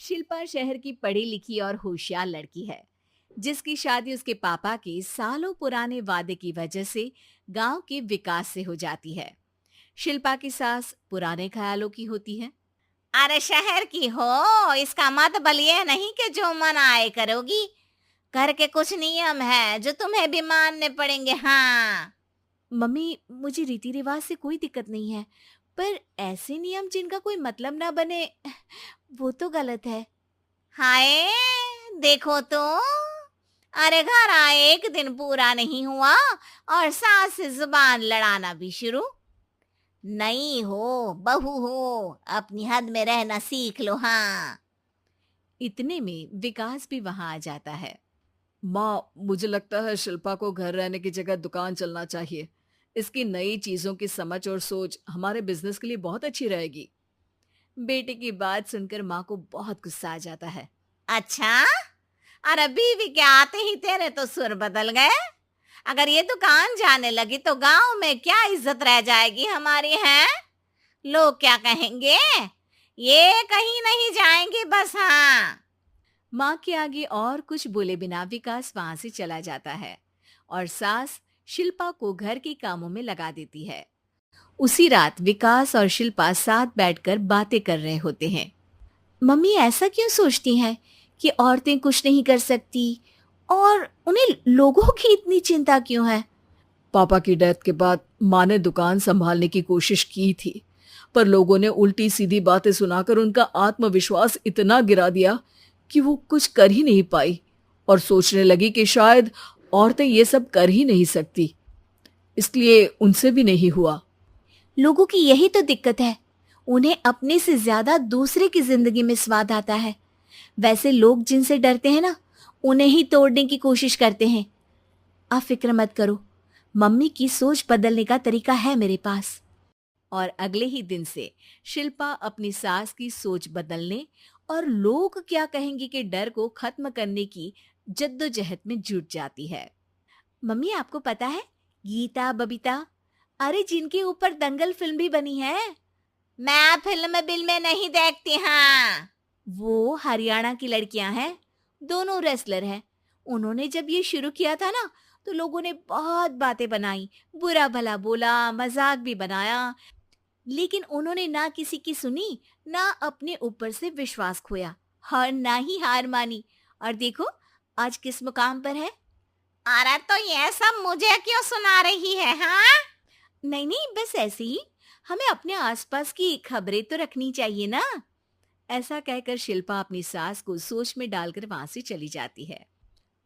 शिल्पा शहर की पढ़ी लिखी और होशियार लड़की है, जिसकी शादी उसके पापा के सालों पुराने वादे की वजह से गांव के विकास से हो जाती है। शिल्पा की सास पुराने ख्यालों की होती है। अरे शहर की हो, इसका मतलब ये नहीं कि जो मन आए करोगी। घर के कुछ नियम है जो तुम्हें भी मानने पड़ेंगे। हाँ। मम्मी, मुझे रीति रिवाज से कोई दिक्कत नहीं है, पर ऐसे नियम जिनका कोई मतलब ना बने, वो तो गलत है। हाय, देखो तो। अरे घर आए एक दिन पूरा नहीं हुआ और सास से जुबान लड़ाना भी शुरू। नहीं हो, बहू हो, अपनी हद में रहना सीख लो। हाँ। इतने में विकास भी वहां आ जाता है। माँ, मुझे लगता है शिल्पा को घर रहने की जगह दुकान चलना चाहिए। इसकी नई चीजों की समझ और सोच हमारे बिजनेस के लिए बहुत अच्छी रहेगी। बेटे की बात सुनकर माँ को बहुत गुस्सा आ जाता है। अच्छा, अरे बीवी के आते ही तेरे तो सुर बदल गए। अगर ये दुकान जाने लगी तो गांव में क्या इज्जत रह जाएगी हमारी है? लोग क्या कहेंगे? ये कहीं नहीं जाएंगी बस। हाँ। माँ के आगे और कुछ बोले बिना विकास वहां से चला जाता है और सास शिल्पा को घर के कामों में लगा देती है। उसी रात विकास और शिल्पा साथ बैठकर बातें कर रहे होते हैं। मम्मी ऐसा क्यों सोचती हैं कि औरतें कुछ नहीं कर सकती, और उन्हें लोगों की इतनी चिंता क्यों है? पापा की डेथ के बाद माँ ने दुकान संभालने की कोशिश की थी, पर लोगों ने उल्टी सीधी बातें सुनाकर उनका आत्मविश्वास इतना गिरा दिया कि वो कुछ कर ही नहीं पाई और सोचने लगी कि शायद औरतें ये सब कर ही नहीं सकती। इसलिए उनसे भी नहीं हुआ। लोगों की यही तो दिक्कत है, उन्हें अपने से ज्यादा दूसरे की जिंदगी में स्वाद आता है। वैसे लोग जिनसे डरते हैं ना, उन्हें ही तोड़ने की कोशिश करते हैं। आप फिक्र मत करो, मम्मी की सोच बदलने का तरीका है मेरे पास। और अगले ही दिन से शिल्पा अपनी सास की सोच बदलने और लोग क्या कहेंगे के डर को खत्म करने की जद्दोजहद में जुट जाती है। मम्मी, आपको पता है, गीता बबीता, अरे जिनके ऊपर दंगल फिल्म भी बनी है, मैं फिल्म बिल में नहीं देखती। हाँ। वो हरियाणा की लड़कियां हैं। दोनों रेसलर हैं। उन्होंने जब ये शुरू किया था ना, तो लोगों ने बहुत बातें बनाई, बुरा भला बोला, मजाक भी बनाया, लेकिन उन्होंने ना किसी की सुनी, ना अपने ऊपर से विश्वास खोया और ना ही हार मानी। और देखो आज किस मुकाम पर है। अरे तो ये सब मुझे क्यों सुना रही है? हाँ। नहीं नहीं, बस ऐसे ही, हमें अपने आसपास की खबरें तो रखनी चाहिए ना। ऐसा कहकर शिल्पा अपनी सास को सोच में डालकर वहां से चली जाती है।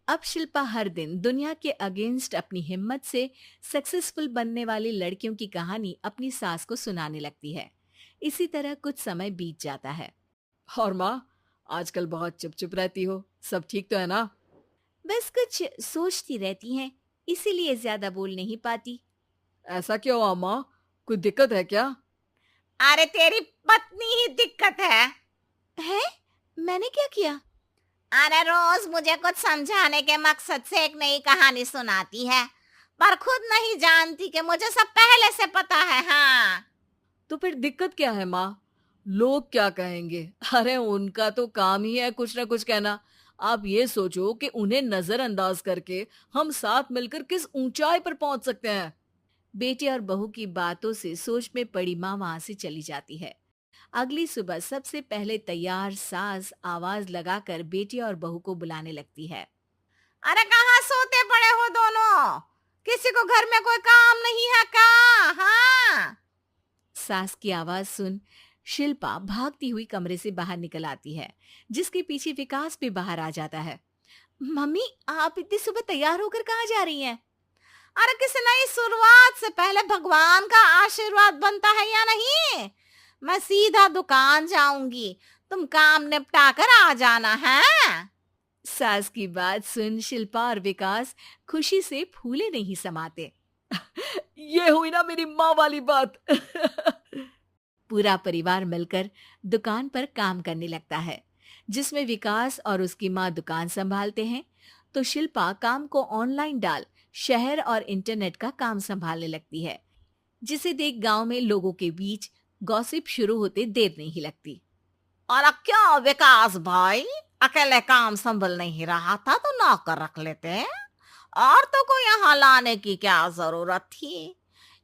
अब शिल्पा हर दिन दुनिया के अगेंस्ट अपनी हिम्मत से सक्सेसफुल बनने वाली लड़कियों की कहानी अपनी सास को सुनाने लगती है। इसी तरह कुछ समय बीत जाता है। और माँ, आजकल बहुत चुप चुप रहती हो, सब ठीक तो है ना? बस कुछ सोचती रहती हैं, इसीलिए ज्यादा बोल नहीं पाती। ऐसा क्यों हुआ माँ? कोई दिक्कत है क्या? अरे तेरी पत्नी ही दिक्कत है। है? मैंने क्या किया? अरे रोज मुझे कुछ समझाने के मकसद से एक नई कहानी सुनाती है, पर खुद नहीं जानती कि मुझे सब पहले से पता है। हाँ। तो फिर दिक्कत क्या है माँ? लोग क्या कहेंगे? अरे उनका तो काम ही है कुछ ना कुछ कहना। आप ये सोचो कि उन्हें नजरअंदाज करके हम साथ मिलकर किस ऊंचाई पर पहुंच सकते हैं। बेटे और बहू की बातों से सोच में पड़ी माँ वहां से चली जाती है। अगली सुबह सबसे पहले तैयार सास आवाज लगाकर बेटे और बहू को बुलाने लगती है। अरे कहाँ सोते पड़े हो दोनों? किसी को घर में कोई काम नहीं है क्या? हाँ। सास की आवाज सुन शिल्पा भागती हुई कमरे से बाहर निकल आती है, जिसके पीछे विकास भी बाहर आ जाता है। मम्मी, आप इतनी सुबह तैयार होकर कहाँ जा रही हैं? अरे किसी नई शुरुआत से पहले भगवान का आशीर्वाद बनता है या नहीं? मैं सीधा दुकान जाऊंगी, तुम काम निपटा कर आ जाना है। सास की बात सुन शिल्पा और विकास खुशी से फूले नहीं समाते। ये हुई ना मेरी माँ वाली बात। पूरा परिवार मिलकर दुकान पर काम करने लगता है, जिसमें विकास और उसकी माँ दुकान संभालते हैं, तो शिल्पा काम को ऑनलाइन डाल शहर और इंटरनेट का काम संभालने लगती है, जिसे देख गांव में लोगों के बीच गॉसिप शुरू होते देर नहीं लगती। और अब क्या विकास भाई, अकेले काम संभल नहीं रहा था तो नौकर रख लेते। औरतों को यहाँ लाने की क्या जरूरत थी?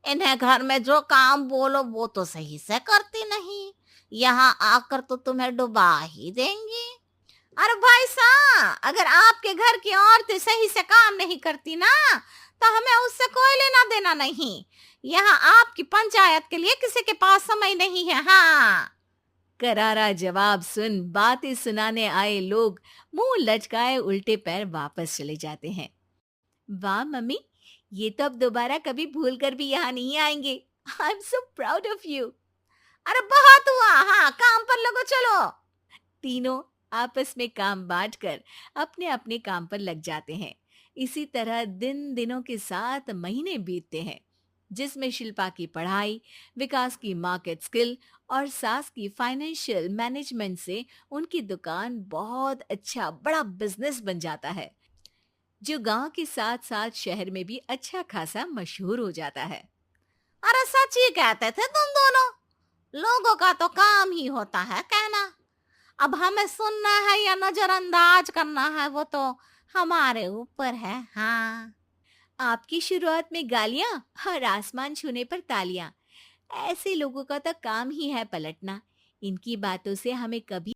इन्हें घर में जो काम बोलो वो तो सही से करती नहीं, यहाँ आकर तो तुम्हें डुबा ही देंगी। अरे भाई साहब, अगर आपके घर की औरतें सही से काम नहीं करती ना, तो हमें उससे कोई लेना देना नहीं। यहाँ आपकी पंचायत के लिए किसी के पास समय नहीं है। हाँ। करारा जवाब सुन बातें सुनाने आए लोग मुंह लटकाए उल्टे पैर वापस चले जाते हैं। वाह मम्मी, ये तो अब दोबारा कभी भूल कर भी यहाँ नहीं आएंगे। I am so proud of you. अरे बहुत हुआ, हाँ काम पर लगो चलो। तीनों आपस में काम बांटकर अपने अपने काम पर लग जाते हैं। इसी तरह दिन दिनों के साथ महीने बीतते हैं, जिसमें शिल्पा की पढ़ाई, विकास की मार्केट स्किल और सास की फाइनेंशियल मैनेजमेंट से उनकी दुकान बहुत अच्छा बड़ा बिजनेस बन जाता है, जो गांव के साथ साथ शहर में भी अच्छा खासा मशहूर हो जाता है। अरे सच ही कहते थे तुम दोनों, लोगों का तो काम ही होता है कहना। अब हमें सुनना है या नजरअंदाज करना है वो तो हमारे ऊपर है। हाँ। आपकी शुरुआत में गालियां और आसमान छूने पर तालियां, ऐसे लोगों का तो काम ही है पलटना। इनकी बातों से हमें कभी